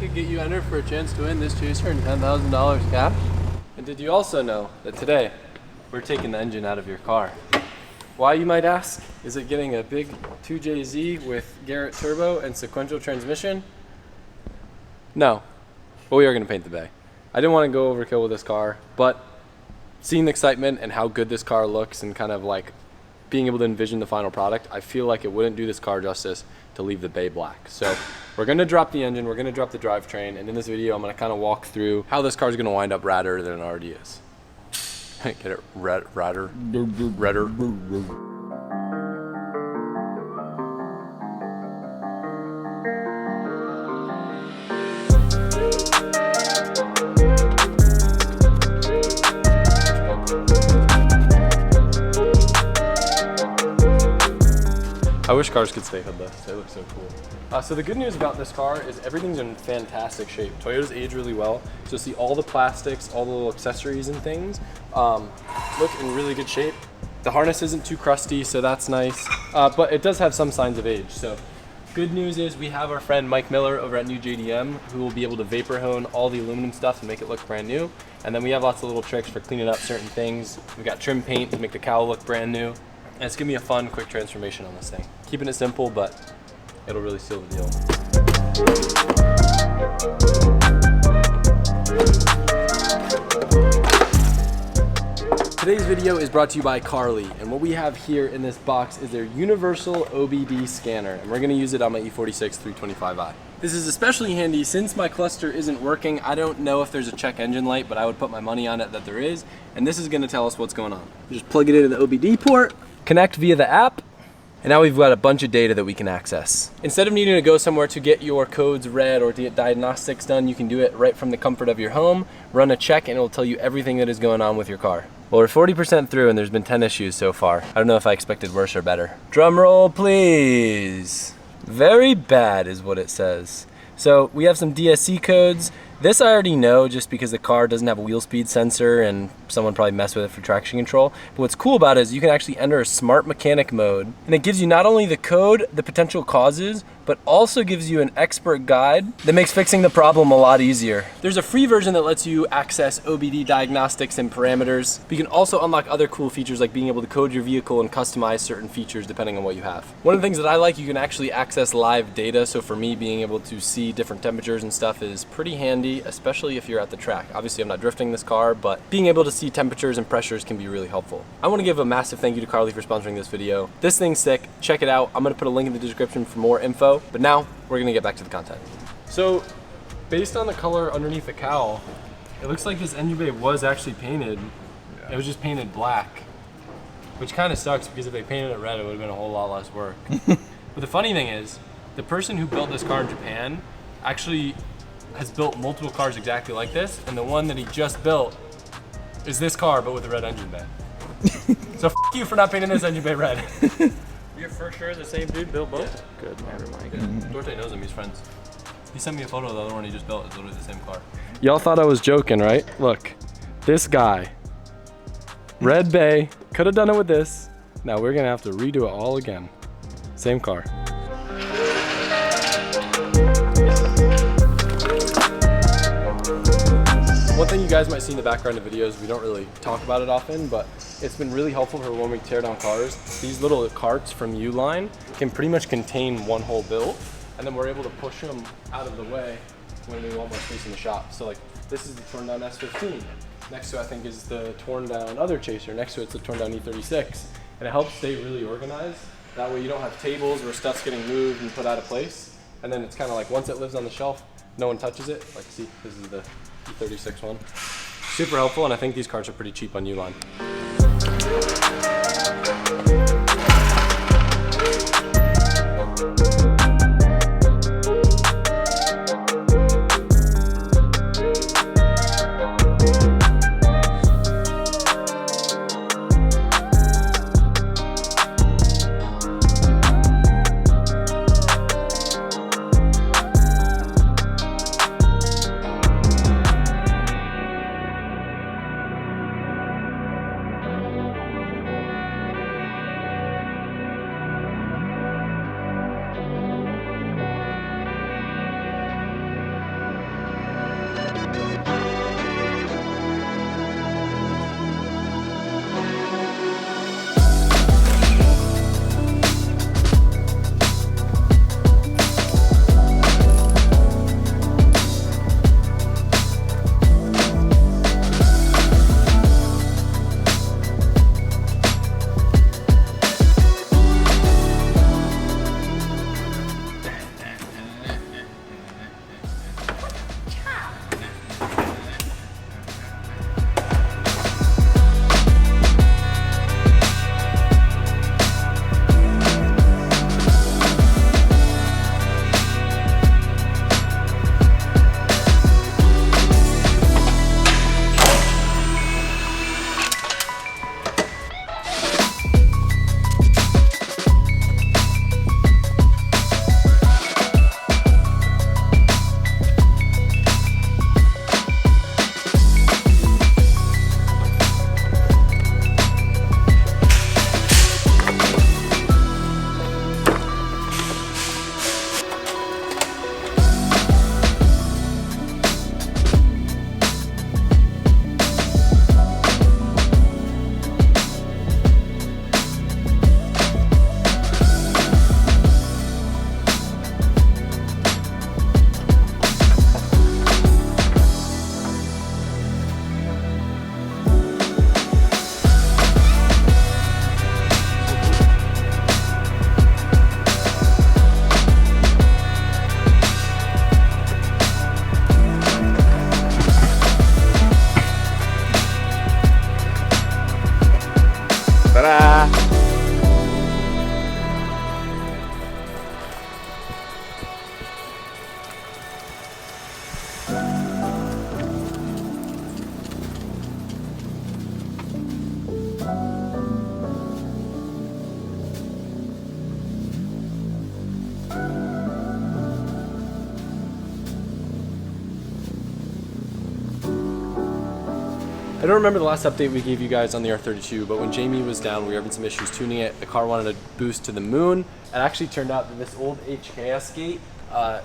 could get you entered for a chance to win this chaser and $10,000 cash? And did you also know that today we're taking the engine out of your car? Why, you might ask? Is it getting a big 2JZ with Garrett turbo and sequential transmission? No, but we are going to paint the bay. I didn't want to go overkill with this car, but seeing the excitement and how good this car looks and kind of like being able to envision the final product, I feel like it wouldn't do this car justice to leave the bay black. So we're going to drop the engine, we're going to drop the drivetrain, and in this video I'm going to kind of walk through how this car is going to wind up radder than it already is. Get it? Radder? Redder? I wish cars could stay hoodless. They look so cool. So the good news about this car is everything's in fantastic shape. Toyotas age really well. So you'll see all the plastics, all the little accessories and things look in really good shape. The harness isn't too crusty, so that's nice. But it does have some signs of age. So good news is we have our friend Mike Miller over at New JDM who will be able to vapor hone all the aluminum stuff and make it look brand new. And then we have lots of little tricks for cleaning up certain things. We've got trim paint to make the cowl look brand new. And it's gonna be a fun, quick transformation on this thing. Keeping it simple, but it'll really seal the deal. Today's video is brought to you by Carly, and what we have here in this box is their universal OBD scanner, and we're gonna use it on my E46 325i. This is especially handy since my cluster isn't working. I don't know if there's a check engine light, but I would put my money on it that there is, and this is gonna tell us what's going on. Just plug it into the OBD port, connect via the app, and now we've got a bunch of data that we can access. Instead of needing to go somewhere to get your codes read or to get diagnostics done, you can do it right from the comfort of your home, run a check, and it'll tell you everything that is going on with your car. Well, we're 40% through and there's been 10 issues so far. I don't know if I expected worse or better. Drum roll, please. Very bad is what it says. So we have some DSC codes. This I already know just because the car doesn't have a wheel speed sensor and someone probably messed with it for traction control. But what's cool about it is you can actually enter a smart mechanic mode, and it gives you not only the code, the potential causes, but also gives you an expert guide that makes fixing the problem a lot easier. There's a free version that lets you access OBD diagnostics and parameters. But you can also unlock other cool features like being able to code your vehicle and customize certain features depending on what you have. One of the things that I like, you can actually access live data. So for me, being able to see different temperatures and stuff is pretty handy, especially if you're at the track. Obviously, I'm not drifting this car, but being able to see temperatures and pressures can be really helpful. I want to give a massive thank you to Carly for sponsoring this video. This thing's sick. Check it out. I'm going to put a link in the description for more info. But now we're going to get back to the content. So based on the color underneath the cowl, it looks like this engine bay was actually painted. It was just painted black, which kind of sucks because if they painted it red, it would have been a whole lot less work. But the funny thing is, the person who built this car in Japan actually has built multiple cars exactly like this, and the one that he just built is this car, but with a red engine bay. So f you for not painting this engine bay red. You're for sure the same dude built both? Yeah. Good, never mind. Dorte knows him, he's friends. He sent me a photo of the other one he just built. It's literally the same car. Y'all thought I was joking, right? Look, this guy, red bay, could have done it with this. Now we're gonna have to redo it all again. Same car. One thing you guys might see in the background of videos, we don't really talk about it often, but it's been really helpful for when we tear down cars. These little carts from Uline can pretty much contain one whole build, and then we're able to push them out of the way when we want more space in the shop. So like, this is the torn down S15. Next to it, I think, is the torn down other Chaser. Next to it's the torn down E36. And it helps stay really organized. That way you don't have tables where stuff's getting moved and put out of place. And then it's kind of like, once it lives on the shelf, no one touches it. Like, see, this is the E36 one. Super helpful, and I think these cars are pretty cheap on Uline. don't remember the last update we gave you guys on the R32, but when Jamie was down, we were having some issues tuning it. The car wanted to boost to the moon. It actually turned out that this old HKS gate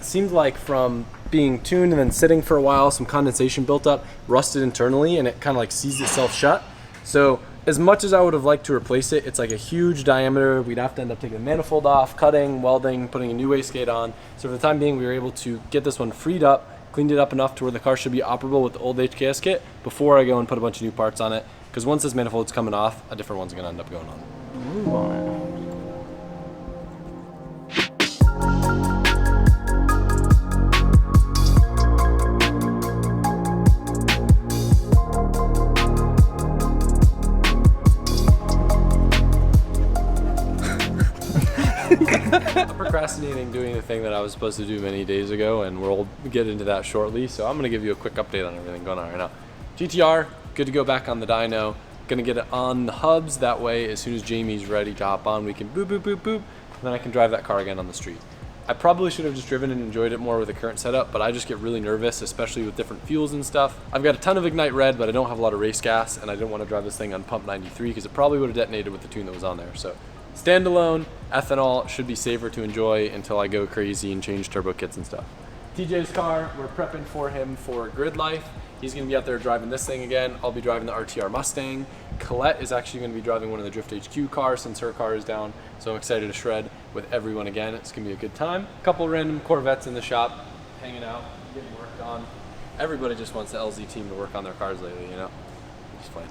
seemed like from being tuned and then sitting for a while, some condensation built up, rusted internally, and it kind of like seized itself shut. So as much as I would have liked to replace it, it's like a huge diameter. We'd have to end up taking the manifold off, cutting, welding, putting a new wastegate on. So for the time being, we were able to get this one freed up, cleaned it up enough to where the car should be operable with the old HKS kit before I go and put a bunch of new parts on it. Because once this manifold's coming off, a different one's gonna end up going on. Move on it. I'm procrastinating doing the thing that I was supposed to do many days ago, and we'll get into that shortly. So I'm gonna give you a quick update on everything going on right now. GTR, good to go back on the dyno. Gonna get it on the hubs, that way as soon as Jamie's ready to hop on, we can boop, boop, boop, boop, and then I can drive that car again on the street. I probably should have just driven and enjoyed it more with the current setup, but I just get really nervous, especially with different fuels and stuff. I've got a ton of Ignite Red, but I don't have a lot of race gas, and I didn't want to drive this thing on pump 93 because it probably would have detonated with the tune that was on there. So standalone, ethanol should be safer to enjoy until I go crazy and change turbo kits and stuff. TJ's car, we're prepping for him for grid life. He's gonna be out there driving this thing again. I'll be driving the RTR Mustang. Colette is actually gonna be driving one of the Drift HQ cars since her car is down. So I'm excited to shred with everyone again. It's gonna be a good time. A couple random Corvettes in the shop, hanging out, getting worked on. Everybody just wants the LZ team to work on their cars lately, you know? It's fine.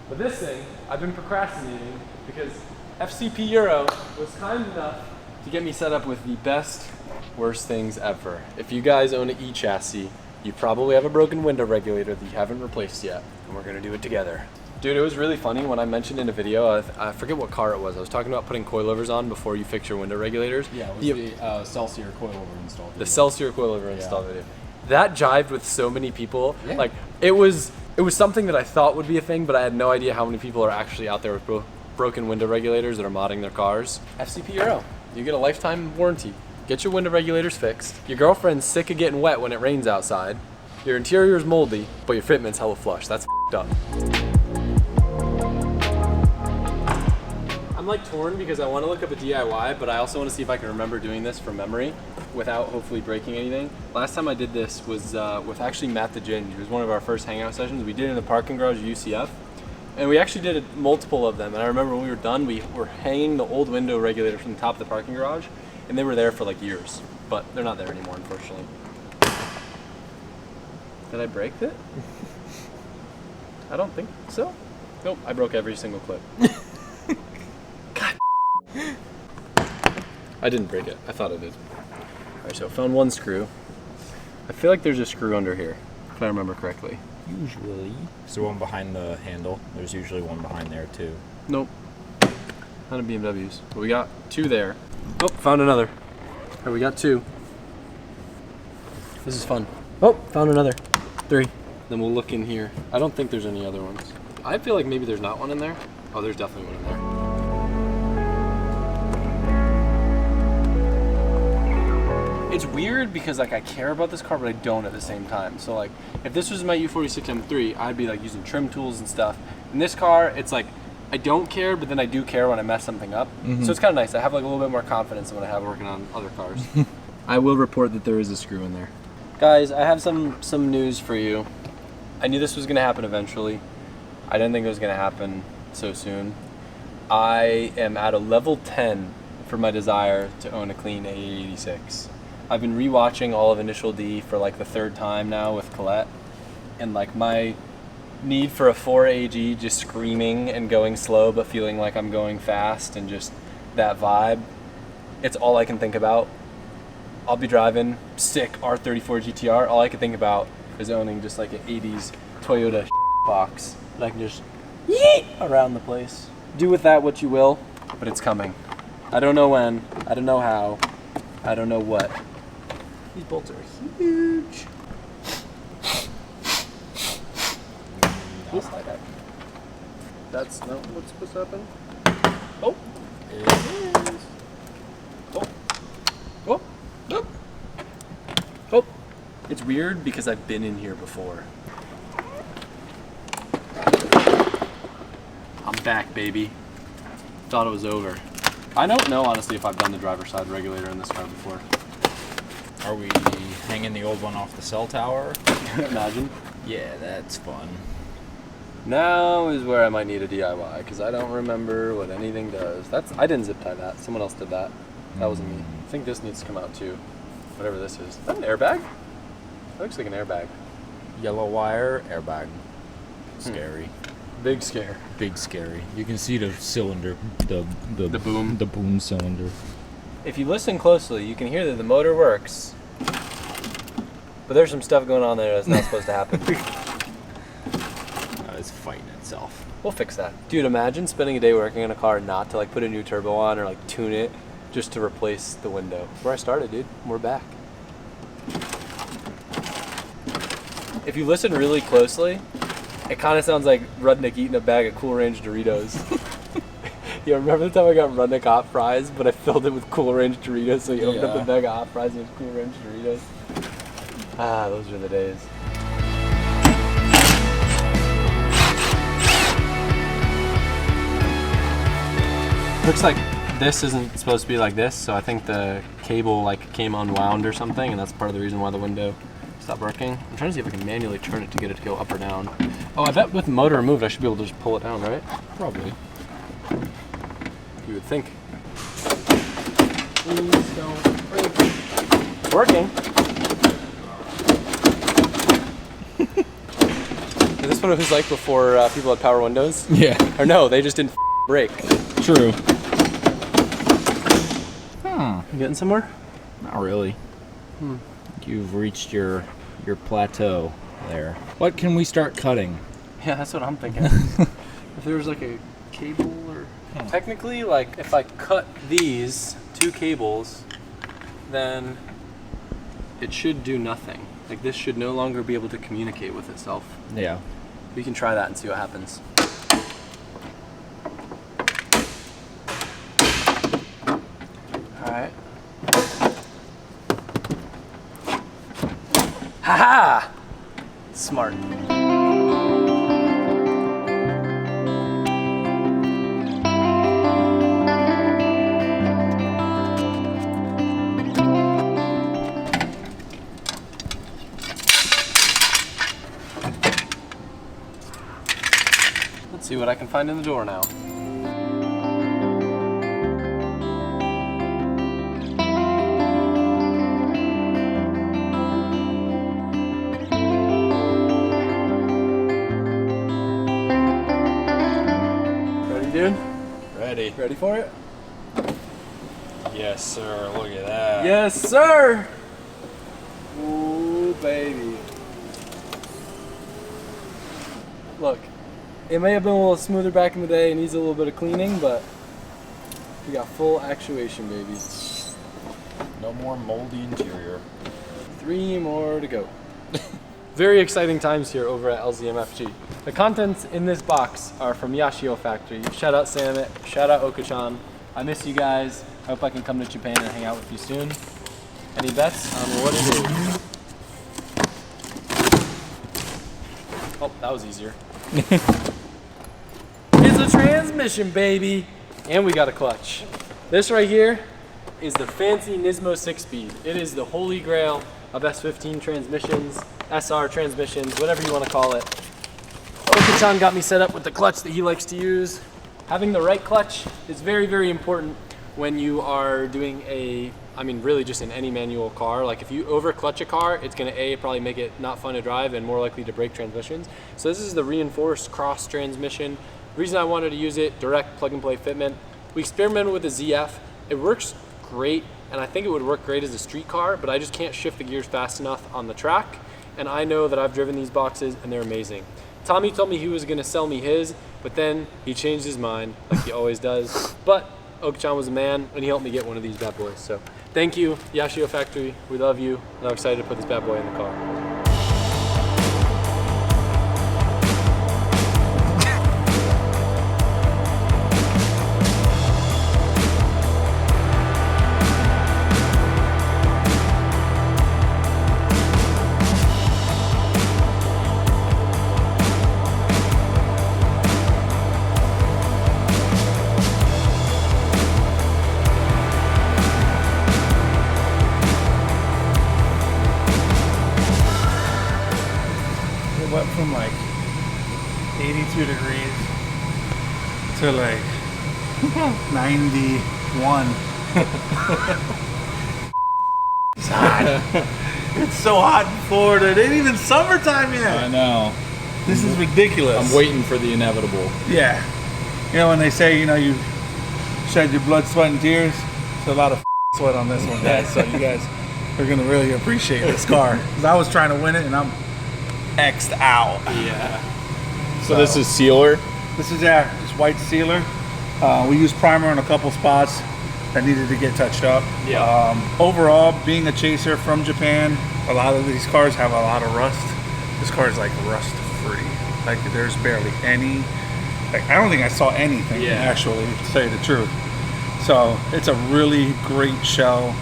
But this thing, I've been procrastinating because FCP Euro was kind enough to get me set up with the best, worst things ever. If you guys own an E-chassis, you probably have a broken window regulator that you haven't replaced yet, and we're gonna do it together. Dude, it was really funny when I mentioned in a video, I forget what car it was, I was talking about putting coilovers on before you fix your window regulators. Yeah, it was the Celsior coilover install video. The Celsior coilover install video. That jived with so many people. Yeah. Like, it was something that I thought would be a thing, but I had no idea how many people are actually out there with broken window regulators that are modding their cars. FCP Euro, you get a lifetime warranty. Get your window regulators fixed. Your girlfriend's sick of getting wet when it rains outside. Your interior is moldy, but your fitment's hella flush. That's f***ed up. I'm like torn because I want to look up a DIY, but I also want to see if I can remember doing this from memory without hopefully breaking anything. Last time I did this was with actually Matt the Ginge. It was one of our first hangout sessions. We did it in the parking garage at UCF. And we actually did multiple of them. And I remember when we were done, we were hanging the old window regulators from the top of the parking garage. And they were there for like years, but they're not there anymore, unfortunately. Did I break it? I don't think so. Nope, I broke every single clip. God. I didn't break it. I thought I did. All right, so I found one screw. I feel like there's a screw under here, if I remember correctly. Usually. Is there one behind the handle? There's usually one behind there too. Nope. Not a BMWs, but we got two there. Oh, found another. Oh, we got two. This is fun. Oh, found another. Three. Then we'll look in here. I don't think there's any other ones. I feel like maybe there's not one in there. Oh, there's definitely one in there. It's weird because like I care about this car, but I don't at the same time. So like, if this was my U46 M3, I'd be like using trim tools and stuff. In this car, it's like, I don't care, but then I do care when I mess something up. Mm-hmm. So it's kind of nice. I have like a little bit more confidence than what I have working on other cars. I will report that there is a screw in there. Guys, I have some news for you. I knew this was going to happen eventually. I didn't think it was going to happen so soon. I am at a level 10 for my desire to own a clean A86. I've been rewatching all of Initial D for like the third time now with Colette. And like my need for a 4AG just screaming and going slow but feeling like I'm going fast and just that vibe, it's all I can think about. I'll be driving sick R34 GTR, all I can think about is owning just like an 80s Toyota box that I can just yeet around the place. Do with that what you will, but it's coming. I don't know when, I don't know how, I don't know what. These bolts are huge. That's not what's supposed to happen. Oh, it is. Oh, oh, oh, oh. It's weird because I've been in here before. back, baby. Thought it was over. I don't know, honestly, if I've done the driver's side regulator in this car before. Are we hanging the old one off the cell tower? Imagine. Yeah, that's fun. Now is where I might need a DIY, because I don't remember what anything does. I didn't zip tie that. Someone else did that. That wasn't me. I think this needs to come out too. Whatever this is. Is that an airbag? That looks like an airbag. Yellow wire airbag. Scary. Big scare. Big scary. You can see the cylinder, the boom. The boom cylinder. If you listen closely, you can hear that the motor works. But there's some stuff going on there that's not supposed to happen. It's fighting itself. We'll fix that. Dude, imagine spending a day working on a car not to like put a new turbo on or like tune it just to replace the window. Where I started, dude. We're back. If you listen really closely, it kind of sounds like Rudnick eating a bag of Cool Range Doritos. You remember the time I got Rudnick hot fries, but I filled it with Cool Range Doritos, so you opened up the bag of hot fries and it was Cool Range Doritos? Ah, those are the days. Looks like this isn't supposed to be like this, so I think the cable like came unwound or something, and that's part of the reason why the window stopped working. I'm trying to see if I can manually turn it to get it to go up or down. Oh, I bet with the motor removed, I should be able to just pull it down, right? Probably. You would think. Please don't break. It's working. Is this what it was like before people had power windows? Yeah. Or no, they just didn't break. True. You getting somewhere? Not really. You've reached your plateau there. What can we start cutting? Yeah, that's what I'm thinking. If there was like a cable or... Technically, like, if I cut these two cables, then it should do nothing. Like, this should no longer be able to communicate with itself. Yeah. We can try that and see what happens. Alright. Ha-ha! Smart. Let's see what I can find in the door now. Ready, dude? Ready. Ready for it? Yes, sir. Look at that. Yes, sir! Ooh, baby. Look, it may have been a little smoother back in the day and needs a little bit of cleaning, but we got full actuation, baby. No more moldy interior. 3 more to go. Very exciting times here over at LZMFG. The contents in this box are from Yashio Factory. Shout out Samit, shout out Oka-chan. I miss you guys. I hope I can come to Japan and hang out with you soon. Any bets on what it is? Oh, that was easier. It's a transmission, baby! And we got a clutch. This right here is the fancy Nismo 6-speed. It is the holy grail of S15 transmissions, SR transmissions, whatever you want to call it. Oka-chan got me set up with the clutch that he likes to use. Having the right clutch is very, very important when you are doing really just in any manual car. Like if you over clutch a car, it's gonna probably make it not fun to drive and more likely to break transmissions. So this is the reinforced cross transmission. The reason I wanted to use it, direct plug and play fitment. We experimented with the ZF. It works great, and I think it would work great as a street car, but I just can't shift the gears fast enough on the track. And I know that I've driven these boxes and they're amazing. Tommy told me he was gonna sell me his, but then he changed his mind, like he always does. But Oka-chan was a man, and he helped me get one of these bad boys. So thank you, Yashio Factory. We love you, and I'm excited to put this bad boy in the car. few degrees to like 91. It's hot. It's so hot in Florida. It ain't even summertime yet. I know. This is ridiculous. I'm waiting for the inevitable. Yeah. You know when they say, you know, you shed your blood, sweat, and tears? It's a lot of sweat on this one, guys. So you guys are going to really appreciate this car. Because I was trying to win it and I'm X'd out. Yeah. So this is sealer? This is just white sealer. We used primer on a couple spots that needed to get touched up. Yeah. Overall, being a chaser from Japan, a lot of these cars have a lot of rust. This car is like rust free. Like there's barely any. Like I don't think I saw anything actually, to say the truth. So it's a really great shell.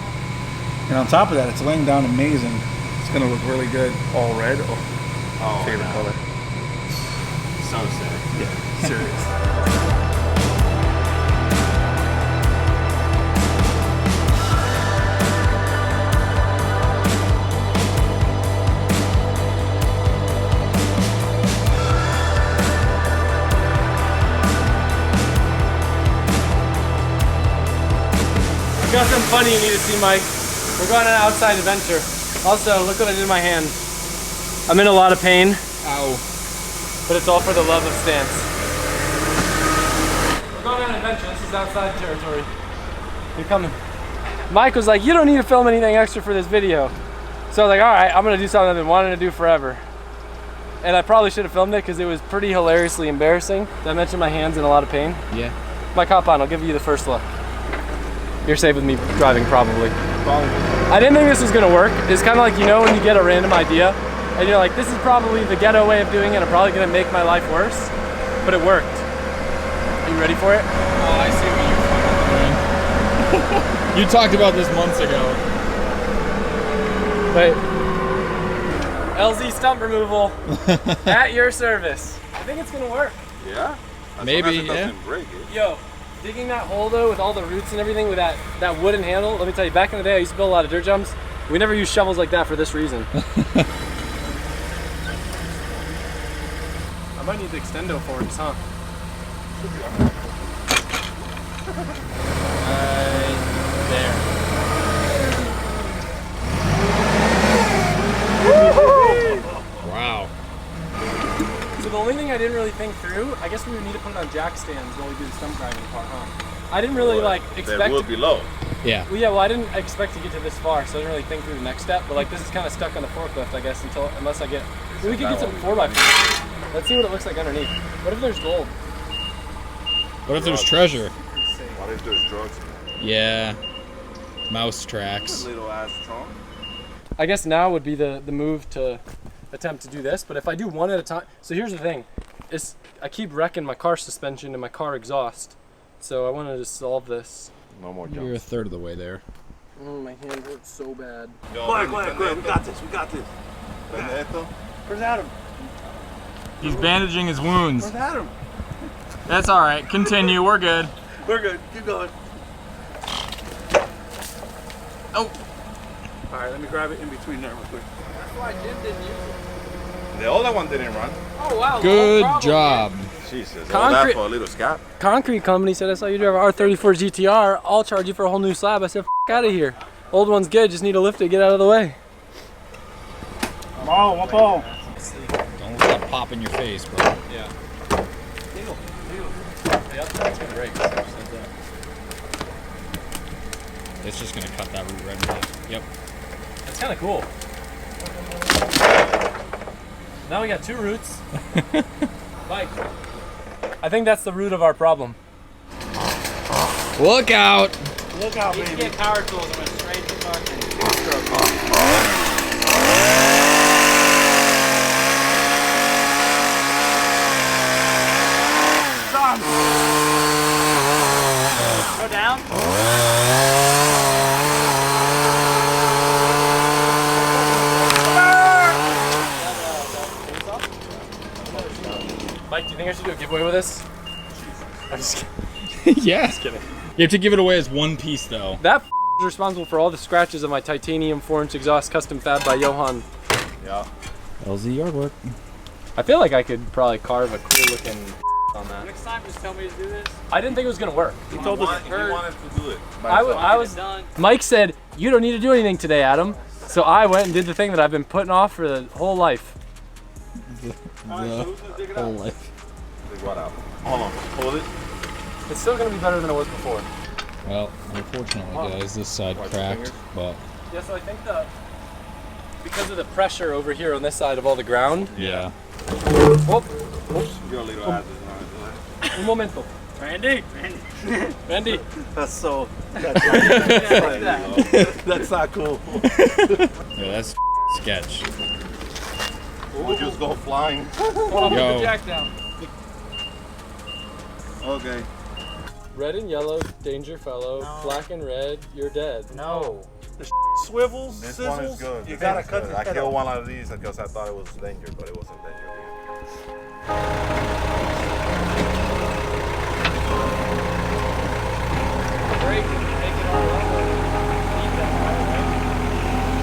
And on top of that, it's laying down amazing. It's gonna look really good. All red. Oh, favorite color. So sick. Yeah, serious. Got something funny you need to see, Mike. We're going on an outside adventure. Also, look what I did in my hand. I'm in a lot of pain. Ow. But it's all for the love of stance. We're going on an adventure. This is outside territory. You're coming. Mike was like, you don't need to film anything extra for this video. So I was like, all right, I'm gonna do something I've been wanting to do forever. And I probably should have filmed it because it was pretty hilariously embarrassing. Did I mention my hand's in a lot of pain? Yeah. Mike, hop on, I'll give you the first look. You're safe with me driving, probably. I didn't think this was gonna work. It's kind of like, you know, when you get a random idea and you're like, this is probably the ghetto way of doing it. I'm probably gonna make my life worse, but it worked. Are you ready for it? Oh, I see what you're fucking doing. You talked about this months ago. Wait. LZ stump removal at your service. I think it's gonna work. Yeah? Maybe, yeah. Doesn't break it. Yo, digging that hole though with all the roots and everything with that wooden handle, let me tell you, back in the day I used to build a lot of dirt jumps. We never used shovels like that for this reason. I might need the extendo forks, huh? Wow. So the only thing I didn't really think through, I guess we would need to put it on jack stands while we do the stump grinding part, huh? I didn't really like expect. That would be low. Yeah. Well, yeah, well, I didn't expect to get to this far, so I didn't really think through the next step. But like, this is kind of stuck on the forklift, I guess, unless I get. Maybe we could get some 4x4. Let's see what it looks like underneath. What if there's gold? What if there's treasure? What if there's drugs? Yeah. Mouse tracks. Little ass trunk. I guess now would be the move to attempt to do this, but if I do one at a time. So here's the thing, I keep wrecking my car suspension and my car exhaust. So I wanted to solve this. No more You're a jumps. third of the way there. Oh, my hand hurts so bad. Go ahead. We got this. Where's Adam? He's bandaging his wounds. Where's Adam? That's all right. Continue. We're good. We're good. Keep going. Oh. All right, let me grab it in between there real quick. That's why Jim didn't use it. The other one didn't run. Oh, wow. Good no problem, job. man. Jesus. Concrete- All that for a little scap. Concrete company said, I saw you drive an R34 GTR. I'll charge you for a whole new slab. I said, F out of here. Old one's good. Just need to lift it, get out of the way. Come on, one ball. Don't let that pop in your face, bro. Yeah. Yep, that's gonna break. It's just gonna cut that root right in half. Yep. That's kind of cool. Now we got two roots. Mike, I think that's the root of our problem. Look out! Look out, Need to baby. get power tools and went straight to fucking. Go down. Mike, do you think I should do a giveaway with this? I'm just kidding. Yeah. Just kidding. You have to give it away as one piece, though. That is responsible for all the scratches of my titanium 4-inch exhaust custom fab by Johan. Yeah. LZ yard work. I feel like I could probably carve a cool looking on that. Next time, just tell me to do this. I didn't think it was gonna work. He told us he wanted to do it. I was done. Mike said, you don't need to do anything today, Adam. So I went and did the thing that I've been putting off for the whole life. Whole life. Dig what out? Hold on. Hold it. It's still gonna be better than it was before. Well, unfortunately, guys, this side cracked, but Yeah, so I think because of the pressure over here on this side of all the ground. yeah. Oh, Your little asses on it. un momento. Randy. Randy. That's so. Yeah, That's not cool. Yeah, that's sketch. We'll just go flying. Hold on, put Yo. the jack down. Okay. Red and yellow, danger fellow. Black and red, you're dead. No. Swivels, This sizzles. one is good. You This gotta one is cut good. the I head killed off. one out of these because I thought it was danger, but it wasn't danger. Break it, take it all out. Leave that right?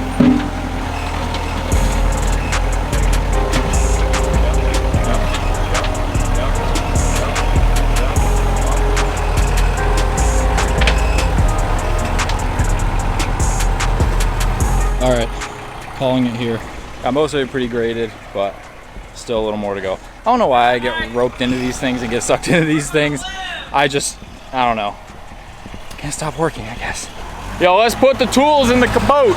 All right, calling it here. Got most of it pretty graded, but still a little more to go. I don't know why I get roped into these things and get sucked into these things. I don't know. Can't stop working, I guess. Yo, let's put the tools in the cabote.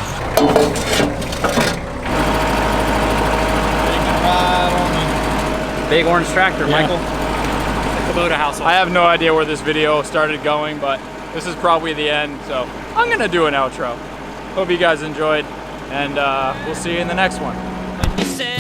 Big orange tractor, Michael. Kubota household. I have no idea where this video started going, but this is probably the end, so I'm gonna do an outro. Hope you guys enjoyed, and we'll see you in the next one. You said